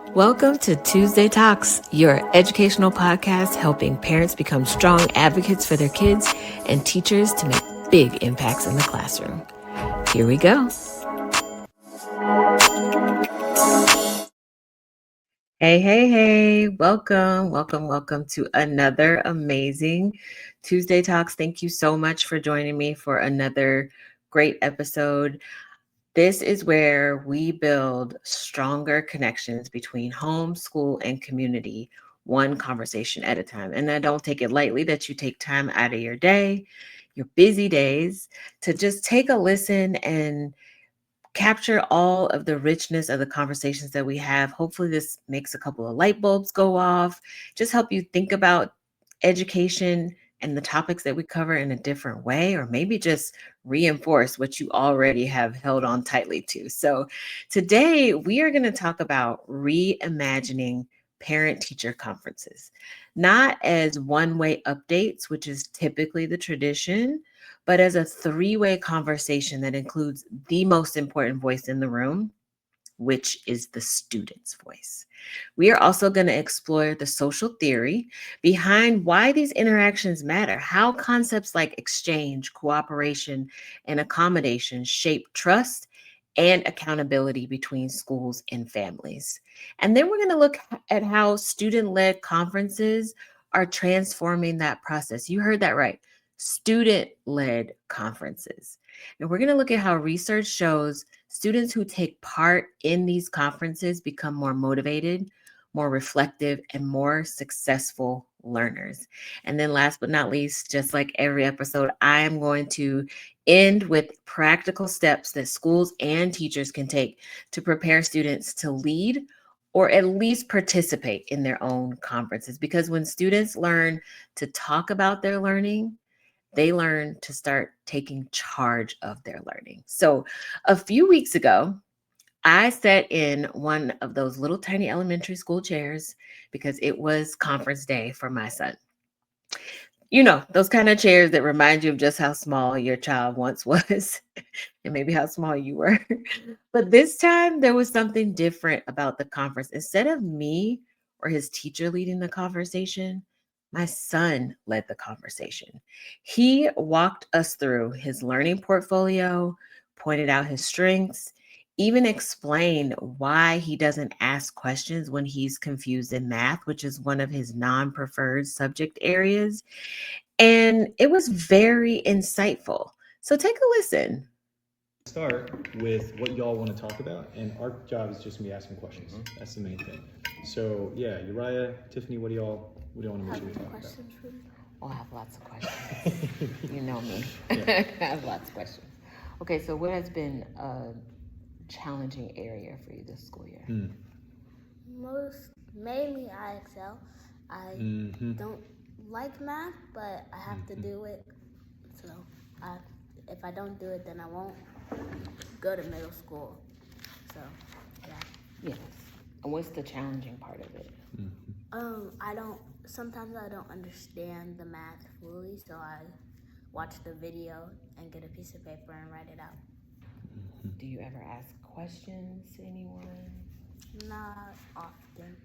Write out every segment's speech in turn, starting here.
Welcome to Tuesday Talks, your educational podcast helping parents become strong advocates for their kids and teachers to make big impacts in the classroom. Here we go. Hey. Welcome to another amazing Tuesday Talks. Thank you so much for joining me for another great episode. This is where we build stronger connections between home, school, and community, one conversation at a time. And I don't take it lightly that you take time out of your day, your busy days, to just take a listen and capture all of the richness of the conversations that we have. Hopefully, this makes a couple of light bulbs go off, just help you think about education and the topics that we cover in a different way, or maybe just reinforce what you already have held on tightly to. So, today we are going to talk about reimagining parent teacher conferences, not as one way updates, which is typically the tradition, but as a three-way conversation that includes the most important voice in the room, which is the student's voice. We are also going to explore the social theory behind why these interactions matter, how concepts like exchange, cooperation, and accommodation shape trust and accountability between schools and families. And then we're going to look at how student-led conferences are transforming that process. You heard that right. Student-led conferences. And we're going to look at how research shows students who take part in these conferences become more motivated, more reflective, and more successful learners. And then last but not least, just like every episode, I am going to end with practical steps that schools and teachers can take to prepare students to lead or at least participate in their own conferences. Because when students learn to talk about their learning, they learn to start taking charge of their learning. So a few weeks ago, I sat in one of those little tiny elementary school chairs because it was conference day for my son. You know, those kind of chairs that remind you of just how small your child once was and maybe how small you were. But this time there was something different about the conference. Instead of me or his teacher leading the conversation, my son led the conversation. He walked us through his learning portfolio, pointed out his strengths, even explained why he doesn't ask questions when he's confused in math, which is one of his non-preferred subject areas. And it was very insightful. So take a listen. Start with what y'all want to talk about, and our job is just me asking questions. That's the main thing. So yeah, Uriah, Tiffany, what do y'all want to make sure we talk about? Oh, I have lots of questions. You know me. Yeah. I have lots of questions. Okay, so what has been a challenging area for you this school year? Mainly I excel. I don't like math, but I have to do it. So if I don't do it, then I won't go to middle school. So yeah. Yes. And what's the challenging part of it? Sometimes I don't understand the math fully, so I watch the video and get a piece of paper and write it out. Do you ever ask questions to anyone? Not often.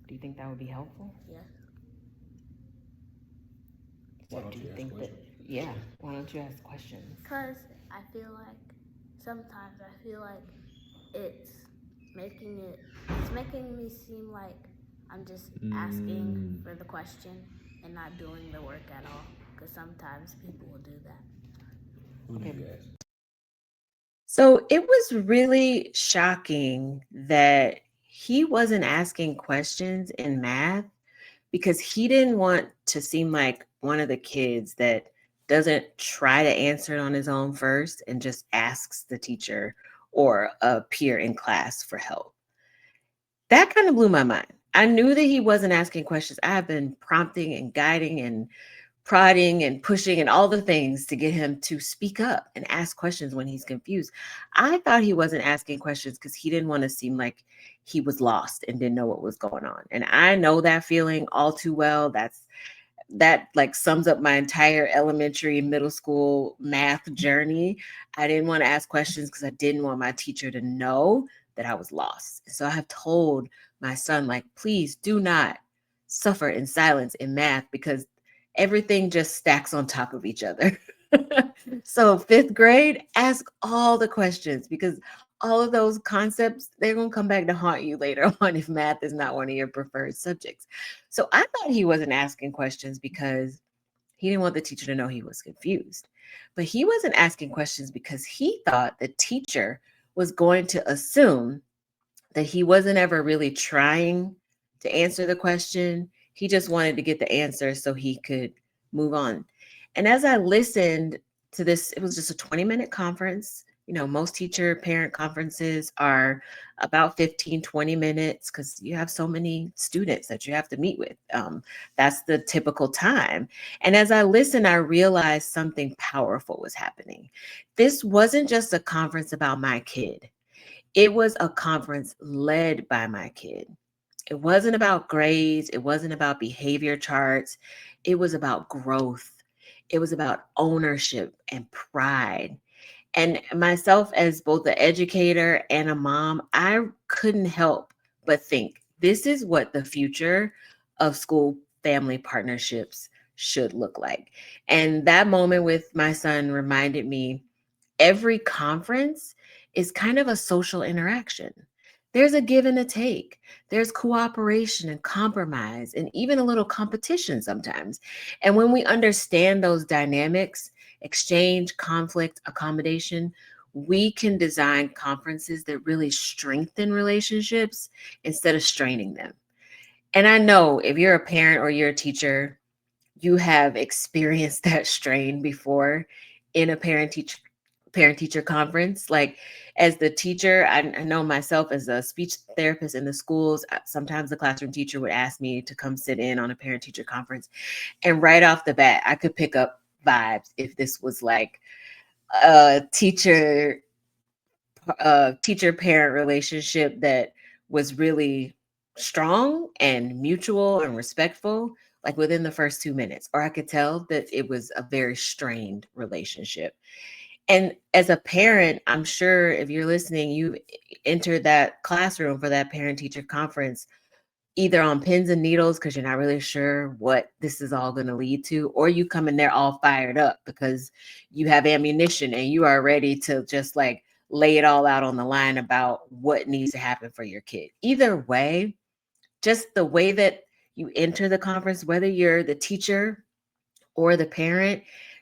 Do you think that would be helpful? Yes. Why don't you ask questions? Yeah, why don't you ask questions? Because sometimes I feel like it's making me seem like I'm just asking for the question and not doing the work at all. Because sometimes people will do that. Who do you ask? So it was really shocking that he wasn't asking questions in math because he didn't want to seem like one of the kids that doesn't try to answer it on his own first and just asks the teacher or a peer in class for help. That kind of blew my mind. I knew that he wasn't asking questions. I have been prompting and guiding and prodding and pushing and all the things to get him to speak up and ask questions when he's confused. I thought he wasn't asking questions because he didn't want to seem like he was lost and didn't know what was going on. And I know that feeling all too well. That like sums up my entire elementary, middle school math journey. I didn't want to ask questions because I didn't want my teacher to know that I was lost. So I have told my son, like, please do not suffer in silence in math because everything just stacks on top of each other. So fifth grade, ask all the questions because all of those concepts, they're going to come back to haunt you later on if math is not one of your preferred subjects. So I thought he wasn't asking questions because he didn't want the teacher to know he was confused. But he wasn't asking questions because he thought the teacher was going to assume that he wasn't ever really trying to answer the question. He just wanted to get the answer so he could move on. And as I listened to this, it was just a 20-minute conference. You know, most teacher parent conferences are about 15, 20 minutes because you have so many students that you have to meet with. That's the typical time. And as I listened, I realized something powerful was happening. This wasn't just a conference about my kid, it was a conference led by my kid. It wasn't about grades, it wasn't about behavior charts, it was about growth. It was about ownership and pride. And myself, as both an educator and a mom, I couldn't help but think this is what the future of school family partnerships should look like. And that moment with my son reminded me every conference is kind of a social interaction. There's a give and a take. There's cooperation and compromise and even a little competition sometimes. And when we understand those dynamics, exchange, conflict, accommodation, we can design conferences that really strengthen relationships instead of straining them. And I know if you're a parent or you're a teacher, you have experienced that strain before in a parent teacher conference. Like, as the teacher, I know myself as a speech therapist in the schools, sometimes the classroom teacher would ask me to come sit in on a parent teacher conference, and right off the bat I could pick up vibes if this was like a teacher parent relationship that was really strong and mutual and respectful, like within the first 2 minutes, or I could tell that it was a very strained relationship. And as a parent, I'm sure if you're listening, you entered that classroom for that parent teacher conference either on pins and needles because you're not really sure what this is all going to lead to, or you come in there all fired up because you have ammunition and you are ready to just like lay it all out on the line about what needs to happen for your kid. Either way, just the way that you enter the conference, whether you're the teacher or the parent,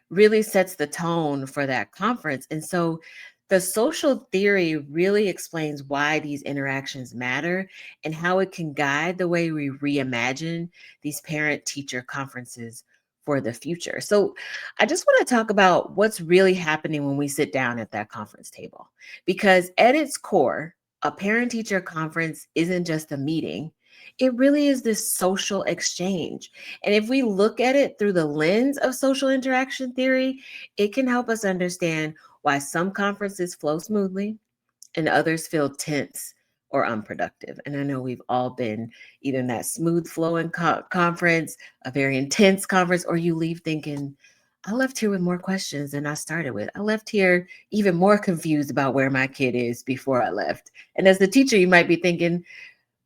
really sets the tone for that conference. And so the social theory really explains why these interactions matter and how it can guide the way we reimagine these parent teacher conferences for the future. So I just want to talk about what's really happening when we sit down at that conference table. Because at its core, a parent teacher conference isn't just a meeting, it really is this social exchange. And if we look at it through the lens of social interaction theory, it can help us understand why some conferences flow smoothly and others feel tense or unproductive. And I know we've all been either in that smooth flowing conference, a very intense conference, or you leave thinking, I left here with more questions than I started with. I left here even more confused about where my kid is before I left. And as the teacher, you might be thinking,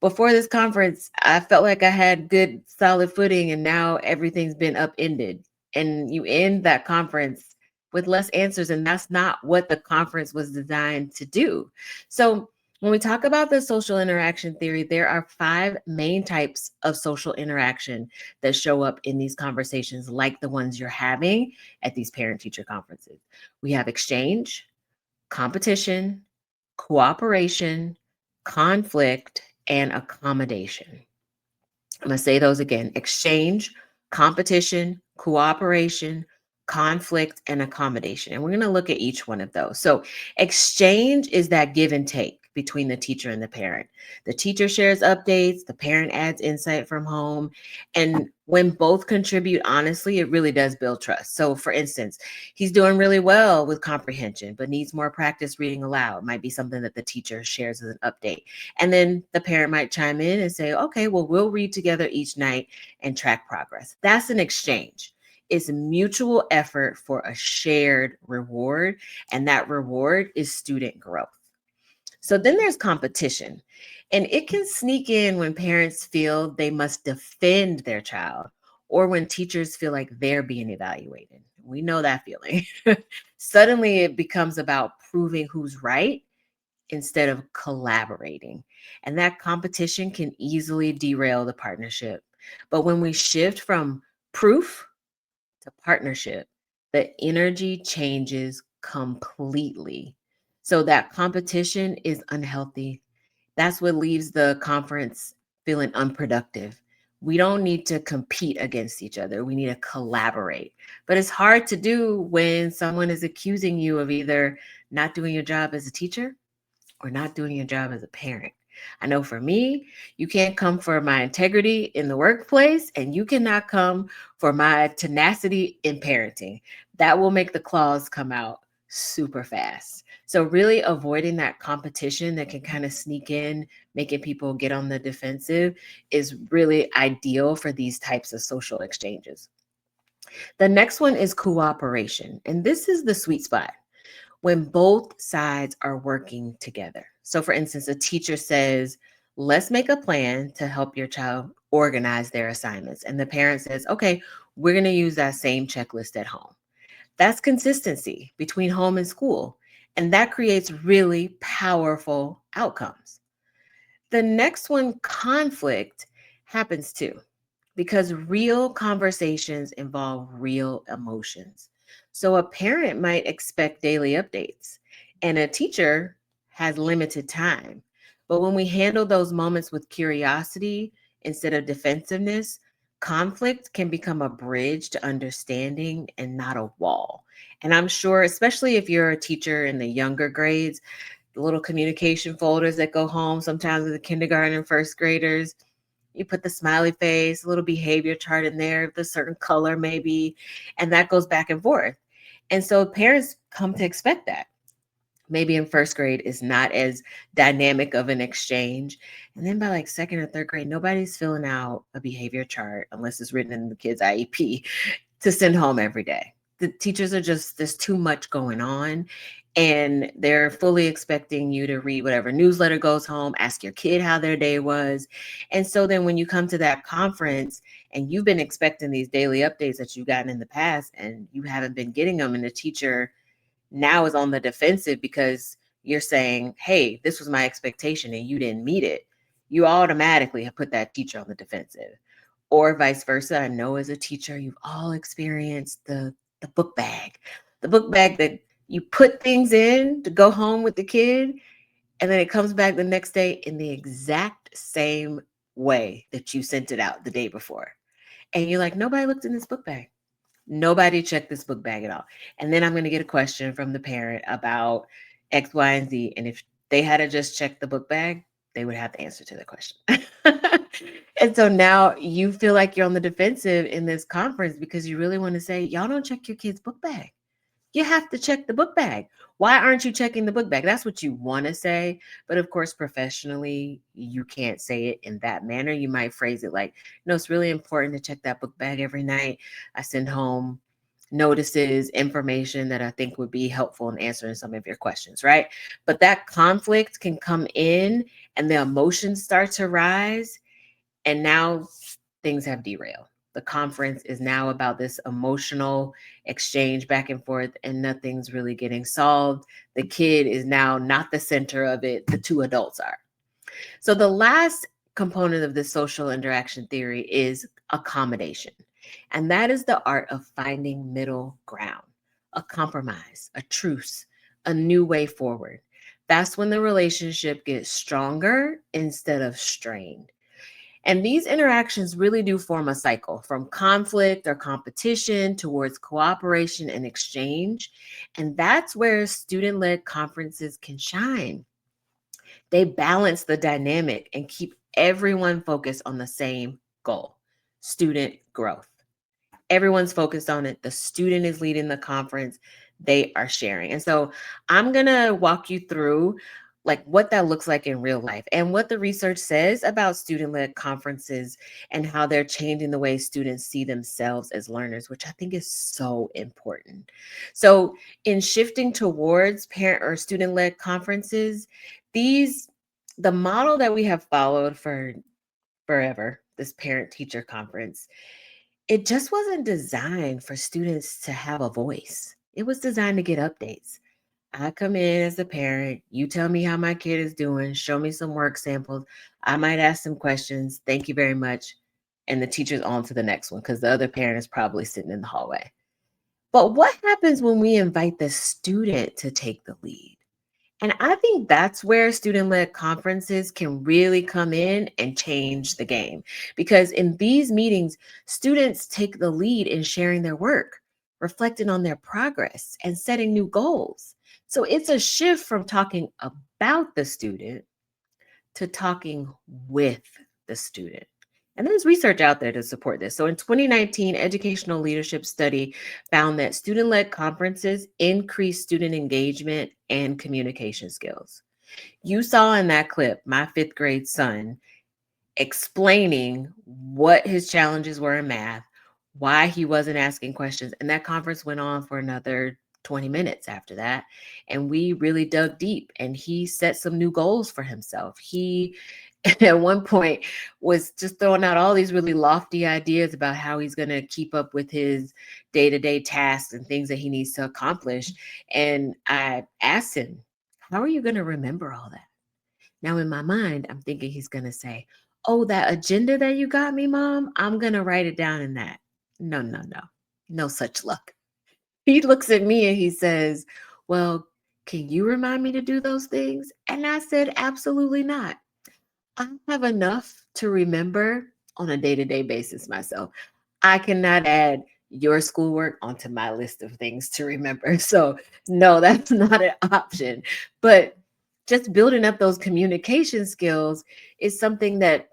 before this conference, I felt like I had good, solid footing, and now everything's been upended. And you end that conference with less answers, and that's not what the conference was designed to do. So, when we talk about the social interaction theory, there are 5 main types of social interaction that show up in these conversations, like the ones you're having at these parent teacher conferences. We have exchange, competition, cooperation, conflict, and accommodation. I'm going to say those again: exchange, competition, cooperation, conflict, and accommodation. And we're going to look at each one of those. So, exchange is that give and take between the teacher and the parent. The teacher shares updates, the parent adds insight from home. And when both contribute honestly, it really does build trust. So, for instance, he's doing really well with comprehension, but needs more practice reading aloud, might be something that the teacher shares as an update. And then the parent might chime in and say, okay, well, we'll read together each night and track progress. That's an exchange. It's a mutual effort for a shared reward, and that reward is student growth. So then there's competition, and it can sneak in when parents feel they must defend their child or when teachers feel like they're being evaluated. We know that feeling. Suddenly it becomes about proving who's right instead of collaborating. And that competition can easily derail the partnership. But when we shift from proof to partnership, the energy changes completely. So that competition is unhealthy. That's what leaves the conference feeling unproductive. We don't need to compete against each other. We need to collaborate. But it's hard to do when someone is accusing you of either not doing your job as a teacher or not doing your job as a parent. I know for me, you can't come for my integrity in the workplace, and you cannot come for my tenacity in parenting. That will make the claws come out super fast. So, really avoiding that competition that can kind of sneak in, making people get on the defensive, is really ideal for these types of social exchanges. The next one is cooperation, and this is the sweet spot when both sides are working together. So, for instance, a teacher says, let's make a plan to help your child organize their assignments. And the parent says, okay, we're going to use that same checklist at home. That's consistency between home and school. And that creates really powerful outcomes. The next one, conflict, happens too, because real conversations involve real emotions. So a parent might expect daily updates, and a teacher has limited time. But when we handle those moments with curiosity instead of defensiveness, conflict can become a bridge to understanding and not a wall. And I'm sure, especially if you're a teacher in the younger grades, the little communication folders that go home sometimes with the kindergarten and first graders. You put the smiley face, a little behavior chart in there, the certain color maybe, and that goes back and forth. And so parents come to expect that. Maybe in first grade is not as dynamic of an exchange. And then by like second or third grade, nobody's filling out a behavior chart unless it's written in the kid's IEP to send home every day. The teachers are just, there's too much going on. And they're fully expecting you to read whatever newsletter goes home, ask your kid how their day was. And so then when you come to that conference and you've been expecting these daily updates that you've gotten in the past and you haven't been getting them, and the teacher now is on the defensive because you're saying, hey, this was my expectation and you didn't meet it, you automatically have put that teacher on the defensive. Or vice versa. I know as a teacher, you've all experienced the book bag that you put things in to go home with the kid, and then it comes back the next day in the exact same way that you sent it out the day before. And you're like, nobody looked in this book bag. Nobody checked this book bag at all. And then I'm going to get a question from the parent about X, Y, and Z. And if they had to just check the book bag, they would have the answer to the question. And so now you feel like you're on the defensive in this conference because you really want to say, y'all don't check your kid's book bag. You have to check the book bag. Why aren't you checking the book bag? That's what you want to say. But of course, professionally, you can't say it in that manner. You might phrase it like, no, it's really important to check that book bag every night. I send home notices, information that I think would be helpful in answering some of your questions, right? But that conflict can come in and the emotions start to rise. And now things have derailed. The conference is now about this emotional exchange back and forth, and nothing's really getting solved. The kid is now not the center of it, the two adults are. So, the last component of this social interaction theory is accommodation. And that is the art of finding middle ground, a compromise, a truce, a new way forward. That's when the relationship gets stronger instead of strained. And these interactions really do form a cycle from conflict or competition towards cooperation and exchange. And that's where student led conferences can shine. They balance the dynamic and keep everyone focused on the same goal: student growth. Everyone's focused on it. The student is leading the conference. They are sharing. And so I'm going to walk you through like what that looks like in real life and what the research says about student-led conferences and how they're changing the way students see themselves as learners, which I think is so important. So in shifting towards parent or student-led conferences, these the model that we have followed for forever, this parent teacher conference, it just wasn't designed for students to have a voice. It was designed to get updates. I come in as a parent, you tell me how my kid is doing, show me some work samples. I might ask some questions. Thank you very much. And the teacher's on to the next one because the other parent is probably sitting in the hallway. But what happens when we invite the student to take the lead? And I think that's where student led conferences can really come in and change the game. Because in these meetings, students take the lead in sharing their work, reflecting on their progress, and setting new goals. So it's a shift from talking about the student to talking with the student. And there's research out there to support this. So in 2019, educational leadership study found that student-led conferences increase student engagement and communication skills. You saw in that clip my 5th grade son explaining what his challenges were in math, why he wasn't asking questions. And that conference went on for another 20 minutes after that. And we really dug deep and he set some new goals for himself. He, at one point, was just throwing out all these really lofty ideas about how he's going to keep up with his day to day tasks and things that he needs to accomplish. And I asked him, how are you going to remember all that? Now, in my mind, I'm thinking he's going to say, oh, that agenda that you got me, mom, I'm going to write it down in that. No, no, no, no such luck. He looks at me and he says, well, can you remind me to do those things? And I said, absolutely not. I have enough to remember on a day to day basis myself. I cannot add your schoolwork onto my list of things to remember. So, no, that's not an option. But just building up those communication skills is something that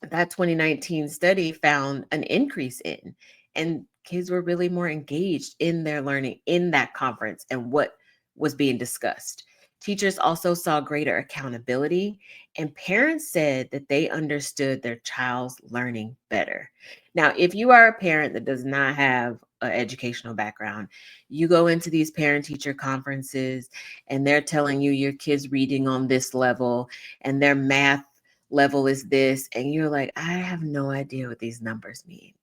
2019 study found an increase in. And kids were really more engaged in their learning in that conference and what was being discussed. Teachers also saw greater accountability, and parents said that they understood their child's learning better. Now, if you are a parent that does not have an educational background, you go into these parent teacher conferences and they're telling you your kid's reading on this level and their math level is this, and you're like, I have no idea what these numbers mean.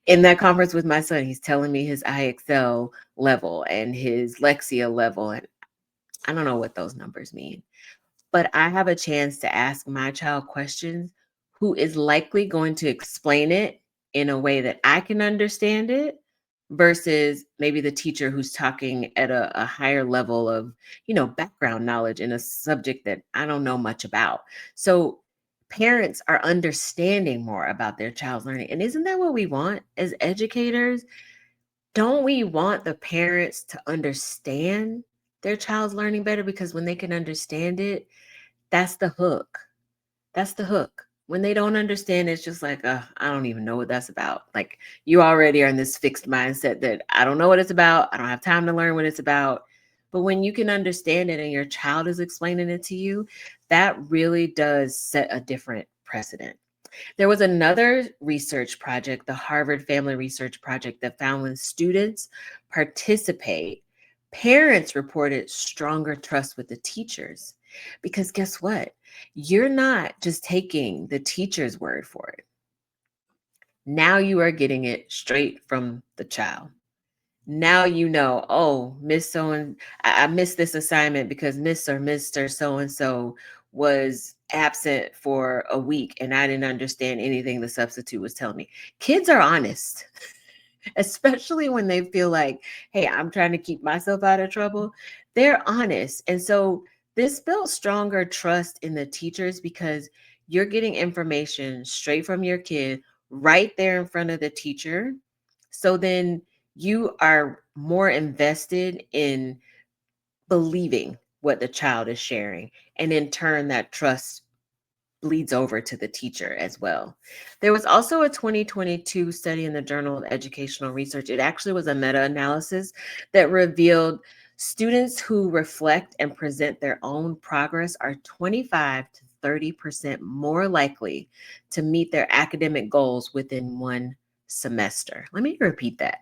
In that conference with my son, he's telling me his IXL level and his Lexia level, and I don't know what those numbers mean. But I have a chance to ask my child questions who is likely going to explain it in a way that I can understand it versus maybe the teacher who's talking at a higher level of, background knowledge in a subject that I don't know much about. So parents are understanding more about their child's learning. And isn't that what we want as educators? Don't we want the parents to understand their child's learning better? Because when they can understand it, that's the hook. That's the hook. When they don't understand, it's just like, I don't even know what that's about. Like you already are in this fixed mindset that I don't know what it's about. I don't have time to learn what it's about. But when you can understand it and your child is explaining it to you, that really does set a different precedent. There was another research project, the Harvard Family Research Project, that found when students participate, parents reported stronger trust with the teachers. Because guess what? You're not just taking the teacher's word for it. Now you are getting it straight from the child. Now you know, oh, Miss So and I missed this assignment because Miss or Mr. So and so was absent for a week and I didn't understand anything the substitute was telling me. Kids are honest, especially when they feel like, hey, I'm trying to keep myself out of trouble. They're honest. And so this built stronger trust in the teachers because you're getting information straight from your kid right there in front of the teacher. So then you are more invested in believing what the child is sharing. And in turn, that trust bleeds over to the teacher as well. There was also a 2022 study in the Journal of Educational Research. It actually was a meta-analysis that revealed students who reflect and present their own progress are 25 to 30% more likely to meet their academic goals within one semester. Let me repeat that.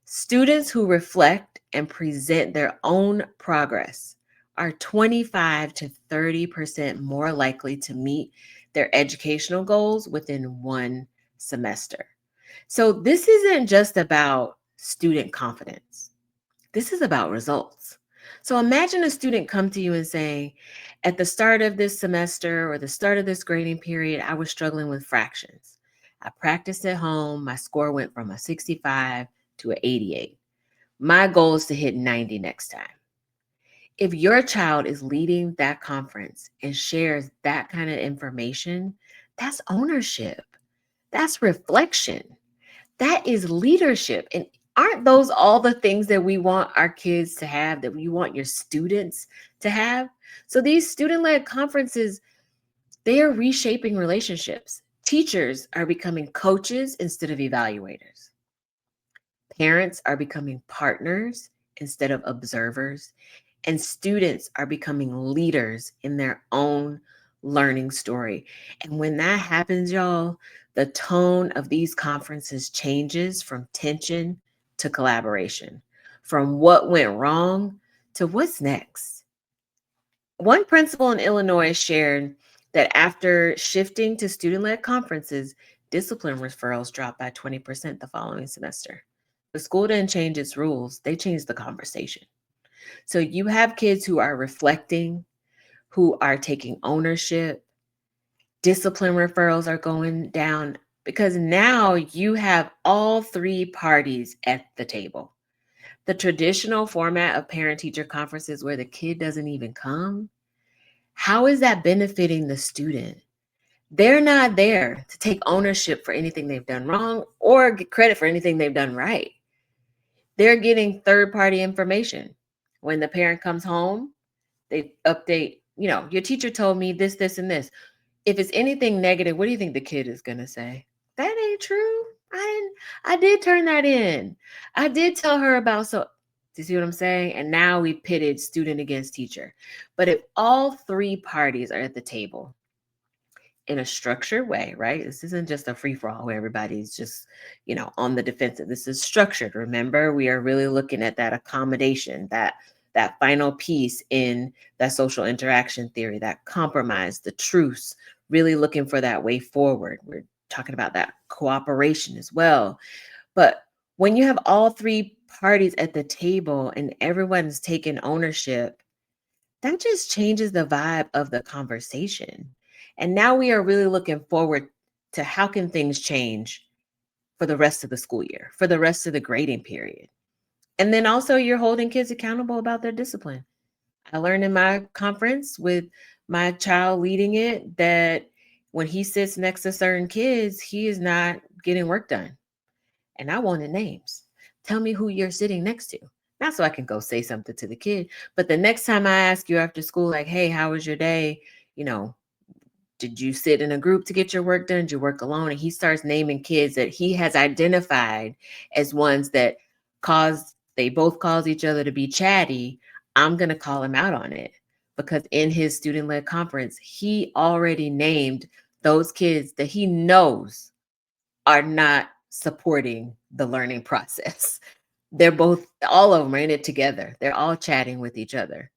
Students who reflect and present their own progress are 25 to 30% more likely to meet their educational goals within one semester. So, this isn't just about student confidence. This is about results. So imagine a student come to you and saying, at the start of this semester or the start of this grading period, I was struggling with fractions. I practiced at home. My score went from a 65 to an 88. My goal is to hit 90 next time. If your child is leading that conference and shares that kind of information, that's ownership. That's reflection. That is leadership. And aren't those all the things that we want our kids to have, that we want your students to have? So these student-led conferences, they are reshaping relationships. Teachers are becoming coaches instead of evaluators. Parents are becoming partners instead of observers, and students are becoming leaders in their own learning story. And when that happens, y'all, the tone of these conferences changes from tension to collaboration, from what went wrong to what's next. One principal in Illinois shared that after shifting to student led conferences, discipline referrals dropped by 20% the following semester. The school didn't change its rules, they changed the conversation. So you have kids who are reflecting, who are taking ownership. Discipline referrals are going down because now you have all three parties at the table. The traditional format of parent teacher conferences where the kid doesn't even come, how is that benefiting the student? They're not there to take ownership for anything they've done wrong or get credit for anything they've done right. They're getting third party information. When the parent comes home, they update, your teacher told me this, this, and this. If it's anything negative, what do you think the kid is going to say? That ain't true. I did turn that in. I did tell her about, so do you see what I'm saying? And now we pitted student against teacher. But if all three parties are at the table in a structured way, right? This isn't just a free for all where everybody's just, on the defensive. This is structured. Remember, we are really looking at that accommodation, that final piece in that social interaction theory, that compromise, the truce, really looking for that way forward. We're talking about that cooperation as well. But when you have all three parties at the table and everyone's taking ownership, that just changes the vibe of the conversation. And now we are really looking forward to how can things change for the rest of the school year, for the rest of the grading period. And then also you're holding kids accountable about their discipline. I learned in my conference with my child leading it that when he sits next to certain kids, he is not getting work done. And I wanted names. Tell me who you're sitting next to. Not so I can go say something to the kid, but the next time I ask you after school, like, hey, how was your day? You know, did you sit in a group to get your work done? Did you work alone? And he starts naming kids that he has identified as ones that they both cause each other to be chatty. I'm going to call him out on it because in his student led conference, he already named those kids that he knows are not supporting the learning process. They're both, all of them are in it together. They're all chatting with each other.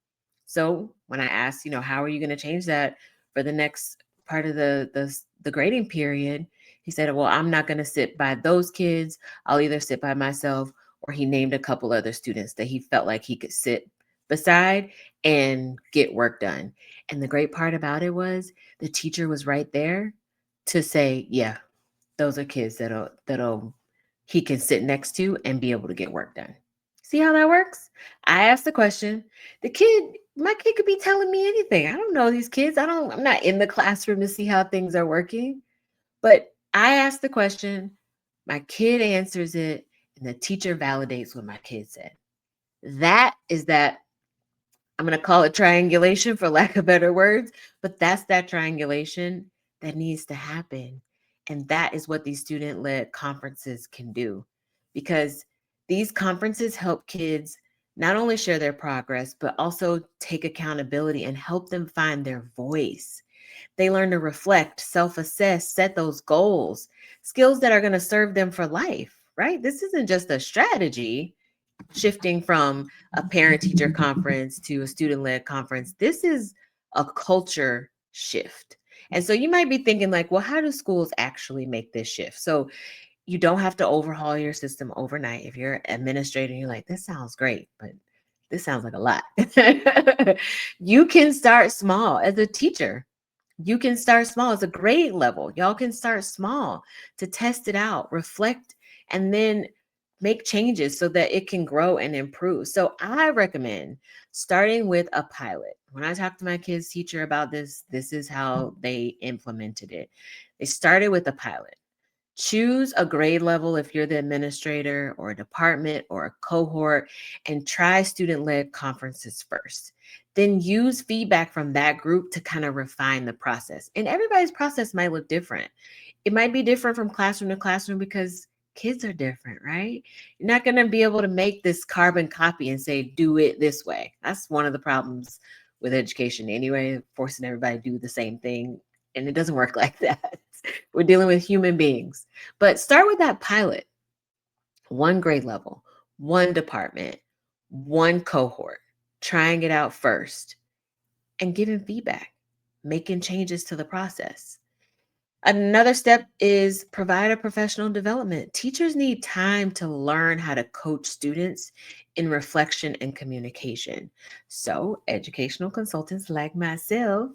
So when I asked, how are you going to change that for the next part of the grading period? He said, well, I'm not going to sit by those kids. I'll either sit by myself, or he named a couple other students that he felt like he could sit beside and get work done. And the great part about it was the teacher was right there to say, yeah, those are kids that'll he can sit next to and be able to get work done. See how that works? I asked the question. My kid could be telling me anything. I don't know these kids. I'm not in the classroom to see how things are working. But I asked the question, my kid answers it, and the teacher validates what my kid said. That I'm going to call it triangulation for lack of better words, but that's that triangulation that needs to happen. And that is what these student led conferences can do, because these conferences help kids not only share their progress, but also take accountability and help them find their voice. They learn to reflect, self assess, set those goals, skills that are going to serve them for life, right? This isn't just a strategy, shifting from a parent teacher conference to a student led conference, this is a culture shift. And so you might be thinking, like, well, how do schools actually make this shift? So you don't have to overhaul your system overnight. If you're an administrator, you're like, this sounds great, but this sounds like a lot. You can start small as a teacher. You can start small as a grade level. Y'all can start small to test it out, reflect, and then make changes so that it can grow and improve. So I recommend starting with a pilot. When I talked to my kids' teacher about this, this is how they implemented it. They started with a pilot. Choose a grade level if you're the administrator or a department or a cohort, and try student led conferences first. Then use feedback from that group to kind of refine the process. And everybody's process might look different. It might be different from classroom to classroom because kids are different, right? You're not going to be able to make this carbon copy and say, do it this way. That's one of the problems with education anyway, forcing everybody to do the same thing. And it doesn't work like that. We're dealing with human beings. But start with that pilot, one grade level, one department, one cohort, trying it out first and giving feedback, making changes to the process. Another step is provide a professional development. Teachers need time to learn how to coach students in reflection and communication. So, educational consultants like myself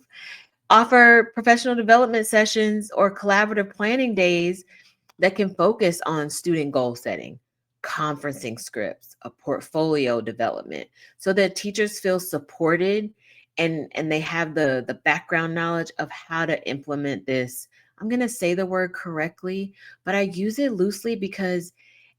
offer professional development sessions or collaborative planning days that can focus on student goal setting, conferencing scripts, a portfolio development, so that teachers feel supported and they have the background knowledge of how to implement this. I'm going to say the word correctly, but I use it loosely because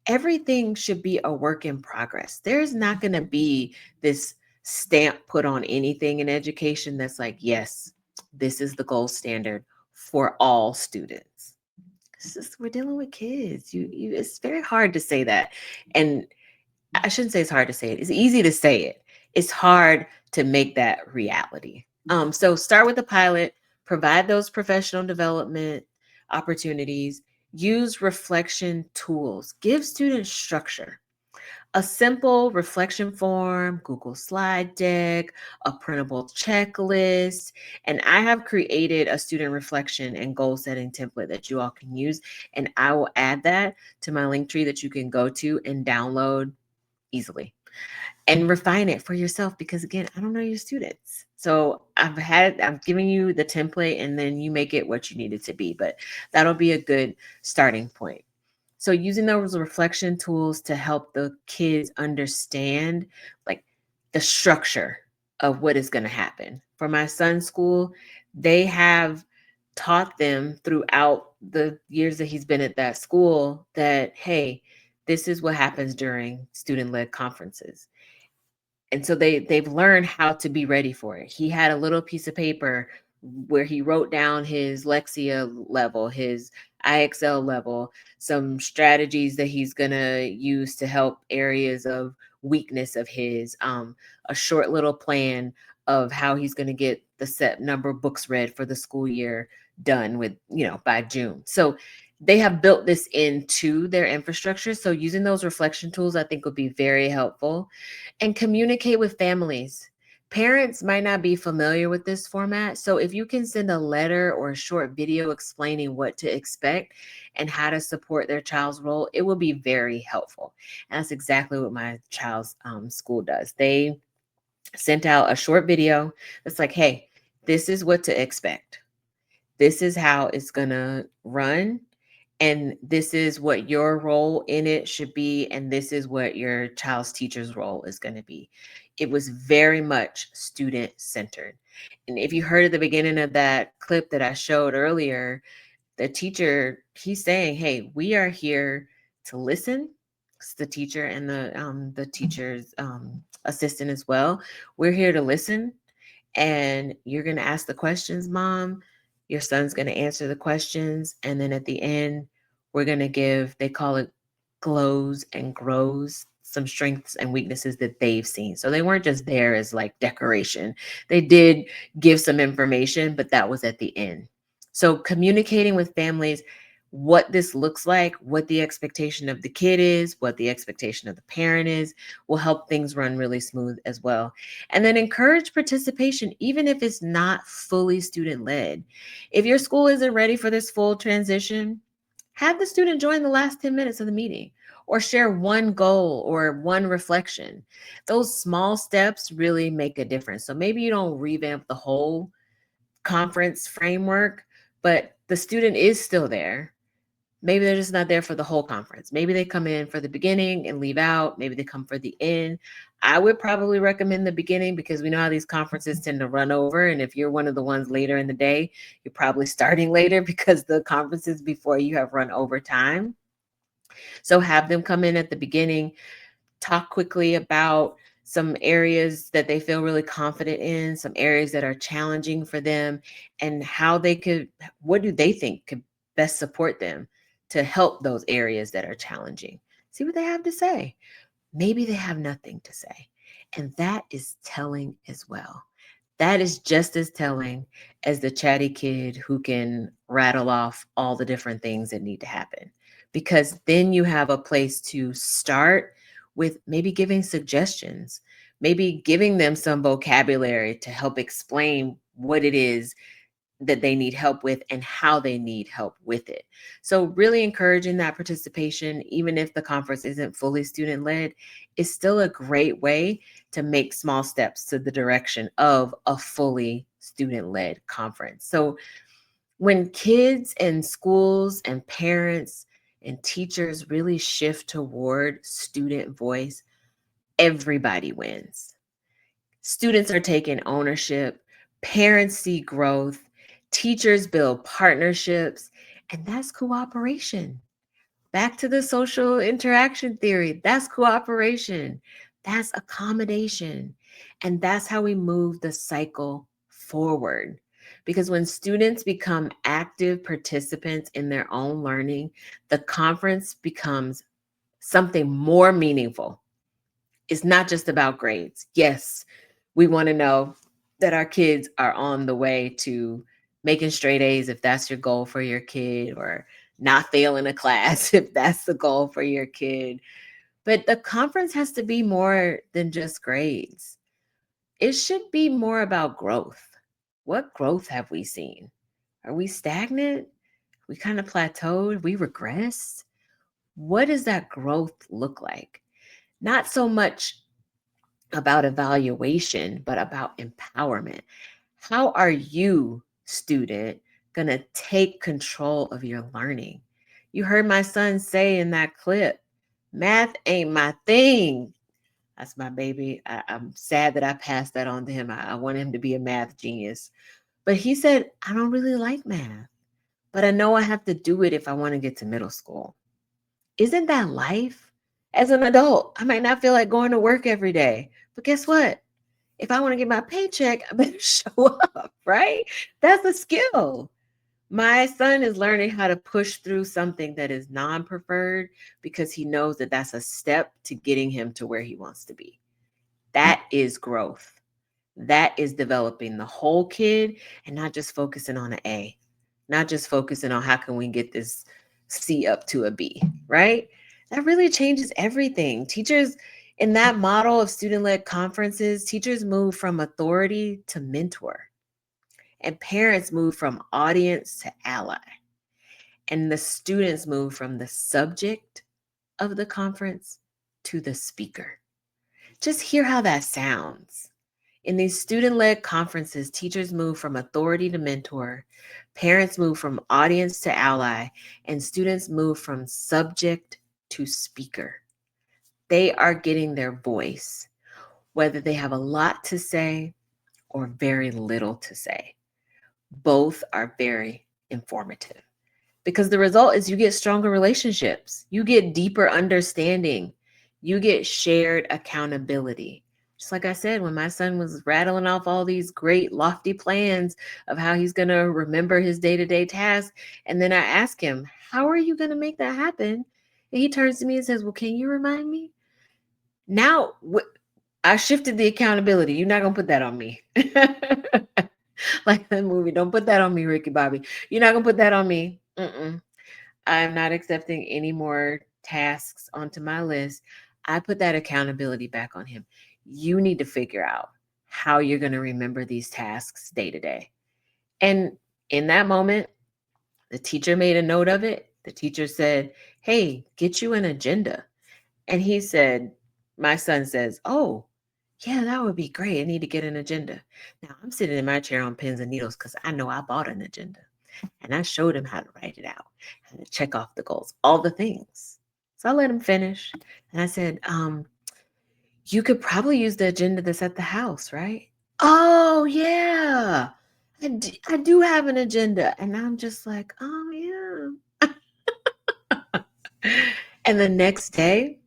everything should be a work in progress. There's not going to be this stamp put on anything in education that's like, yes, this is the gold standard for all students. It's just, we're dealing with kids. It's very hard to say that. And I shouldn't say it's hard to say it. It's easy to say it. It's hard to make that reality. So start with the pilot, provide those professional development opportunities, use reflection tools, give students structure. A simple reflection form, Google slide deck, a printable checklist. And I have created a student reflection and goal setting template that you all can use. And I will add that to my link tree that you can go to and download easily and refine it for yourself, because again, I don't know your students. So I'm giving you the template and then you make it what you need it to be, but that'll be a good starting point. So using those reflection tools to help the kids understand like the structure of what is going to happen. For my son's school, they have taught them throughout the years that he's been at that school that, hey, this is what happens during student led conferences. And so they've learned how to be ready for it. He had a little piece of paper where he wrote down his Lexia level, his IXL level, some strategies that he's gonna use to help areas of weakness of his, a short little plan of how he's gonna get the set number of books read for the school year done with, by June. So they have built this into their infrastructure. So using those reflection tools, I think would be very helpful. And communicate with families. Parents might not be familiar with this format. So if you can send a letter or a short video explaining what to expect and how to support their child's role, it will be very helpful. And that's exactly what my child's school does. They sent out a short video that's like, hey, this is what to expect. This is how it's going to run. And this is what your role in it should be. And this is what your child's teacher's role is going to be. It was very much student centered. And if you heard at the beginning of that clip that I showed earlier, the teacher, he's saying, hey, we are here to listen. It's the teacher and the teacher's assistant as well. We're here to listen, and you're going to ask the questions, mom. Your son's going to answer the questions. And then at the end, we're going to give, they call it glows and grows, some strengths and weaknesses that they've seen. So they weren't just there as like decoration. They did give some information, but that was at the end. So communicating with families, what this looks like, what the expectation of the kid is, what the expectation of the parent is, will help things run really smooth as well. And then encourage participation, even if it's not fully student led. If your school isn't ready for this full transition, have the student join the last 10 minutes of the meeting or share one goal or one reflection. Those small steps really make a difference. So maybe you don't revamp the whole conference framework, but the student is still there. Maybe they're just not there for the whole conference. Maybe they come in for the beginning and leave out. Maybe they come for the end. I would probably recommend the beginning because we know how these conferences tend to run over. And if you're one of the ones later in the day, you're probably starting later because the conferences before you have run over time. So have them come in at the beginning, talk quickly about some areas that they feel really confident in, some areas that are challenging for them, and how they could, what do they think could best support them to help those areas that are challenging. See what they have to say. Maybe they have nothing to say. And that is telling as well. That is just as telling as the chatty kid who can rattle off all the different things that need to happen. Because then you have a place to start with maybe giving suggestions, maybe giving them some vocabulary to help explain what it is that they need help with and how they need help with it. So, really encouraging that participation, even if the conference isn't fully student led, is still a great way to make small steps to the direction of a fully student led conference. So, when kids and schools and parents and teachers really shift toward student voice, everybody wins. Students are taking ownership, parents see growth, teachers build partnerships, and that's cooperation. Back to the social interaction theory, that's cooperation, that's accommodation, and that's how we move the cycle forward. Because when students become active participants in their own learning, the conference becomes something more meaningful. It's not just about grades. Yes, we want to know that our kids are on the way to making straight A's if that's your goal for your kid, or not failing a class if that's the goal for your kid. But the conference has to be more than just grades. It should be more about growth. What growth have we seen? Are we stagnant? We kind of plateaued? We regressed? What does that growth look like? Not so much about evaluation, but about empowerment. How are you, student, going to take control of your learning? You heard my son say in that clip, math ain't my thing. That's my baby. I'm sad that I passed that on to him. I want him to be a math genius. But he said, I don't really like math, but I know I have to do it if I want to get to middle school. Isn't that life? As an adult, I might not feel like going to work every day, but guess what? If I want to get my paycheck, I better show up, right? That's a skill. My son is learning how to push through something that is non preferred because he knows that that's a step to getting him to where he wants to be. That is growth. That is developing the whole kid and not just focusing on an A, not just focusing on how can we get this C up to a B, right? That really changes everything. Teachers in that model of student-led conferences, teachers move from authority to mentor, and parents move from audience to ally, and the students move from the subject of the conference to the speaker. Just hear how that sounds. In these student led conferences, teachers move from authority to mentor, parents move from audience to ally, and students move from subject to speaker. They are getting their voice, whether they have a lot to say or very little to say. Both are very informative because the result is you get stronger relationships, you get deeper understanding, you get shared accountability. Just like I said, when my son was rattling off all these great lofty plans of how he's going to remember his day-to-day tasks, and then I ask him, how are you going to make that happen? And he turns to me and says, well, can you remind me? Now I shifted the accountability. You're not going to put that on me. Like the movie, don't put that on me, Ricky Bobby. You're not going to put that on me. Mm-mm. I'm not accepting any more tasks onto my list. I put that accountability back on him. You need to figure out how you're going to remember these tasks day to day. And in that moment, the teacher made a note of it. The teacher said, "Hey, get you an agenda." And he said, my son says, "Oh, yeah, that would be great. I need to get an agenda." Now I'm sitting in my chair on pins and needles because I know I bought an agenda. And I showed him how to write it out, how to check off the goals, all the things. So I let him finish. And I said, "You could probably use the agenda that's at the house, right?" "Oh, yeah. I do have an agenda." And I'm just like, "Oh, yeah." And the next day,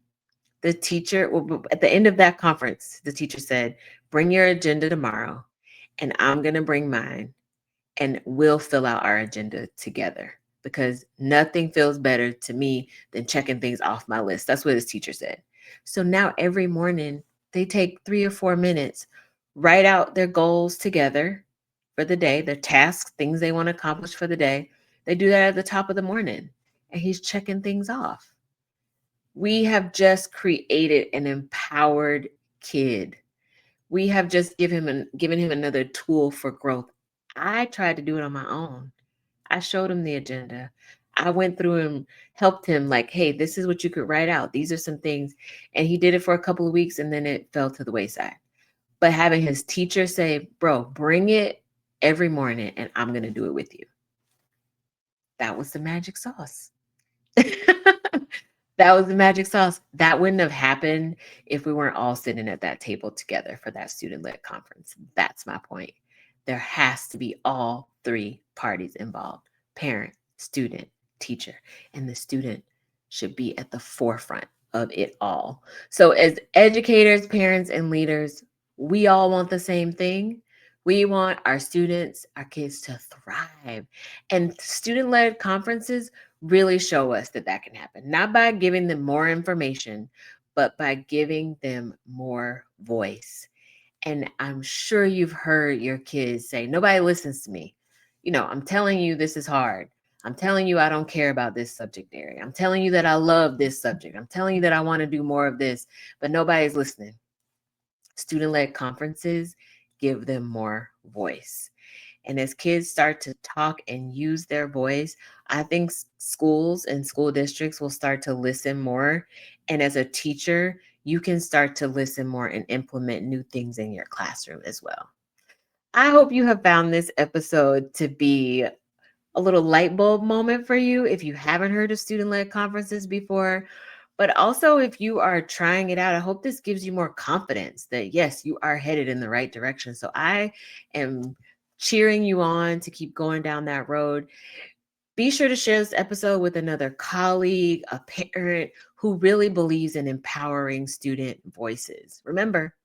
the teacher, well, at the end of that conference, the teacher said, "Bring your agenda tomorrow, and I'm going to bring mine, and we'll fill out our agenda together because nothing feels better to me than checking things off my list." That's what his teacher said. So now every morning they take 3 or 4 minutes, write out their goals together for the day, their tasks, things they want to accomplish for the day. They do that at the top of the morning, and he's checking things off. We have just created an empowered kid. We have just given him another tool for growth. I tried to do it on my own. I showed him the agenda. I went through and helped him, like, "Hey, this is what you could write out. These are some things." And he did it for a couple of weeks and then it fell to the wayside. But having his teacher say, "Bro, bring it every morning and I'm going to do it with you." That was the magic sauce. That was the magic sauce. That wouldn't have happened if we weren't all sitting at that table together for that student-led conference. That's my point. There has to be all three parties involved: parent, student, teacher, and the student should be at the forefront of it all. So, as educators, parents, and leaders, we all want the same thing. We want our students, our kids to thrive. And student led conferences really show us that that can happen, not by giving them more information, but by giving them more voice. And I'm sure you've heard your kids say, "Nobody listens to me. I'm telling you this is hard. I'm telling you I don't care about this subject area. I'm telling you that I love this subject. I'm telling you that I want to do more of this, but nobody's listening." Student led conferences give them more voice. And as kids start to talk and use their voice, I think schools and school districts will start to listen more. And as a teacher, you can start to listen more and implement new things in your classroom as well. I hope you have found this episode to be a little light bulb moment for you if you haven't heard of student led conferences before. But also, if you are trying it out, I hope this gives you more confidence that, yes, you are headed in the right direction. So I am cheering you on to keep going down that road. Be sure to share this episode with another colleague, a parent who really believes in empowering student voices. Remember,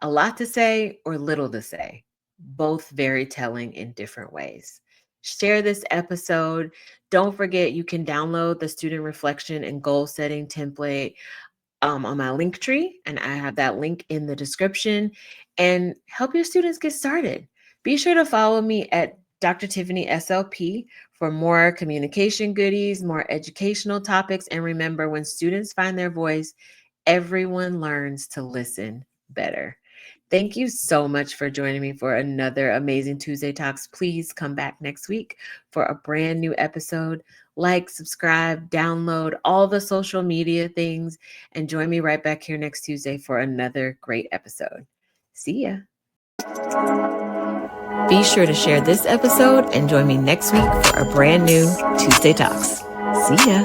a lot to say or little to say, both very telling in different ways. Share this episode. Don't forget, you can download the student reflection and goal setting template on my link tree, and I have that link in the description. And help your students get started. Be sure to follow me at Dr. Tiffany SLP for more communication goodies, more educational topics. And remember, when students find their voice, everyone learns to listen better. Thank you so much for joining me for another amazing Tuesday Talks. Please come back next week for a brand new episode. Like, subscribe, download all the social media things, and join me right back here next Tuesday for another great episode. See ya. Be sure to share this episode and join me next week for a brand new Tuesday Talks. See ya.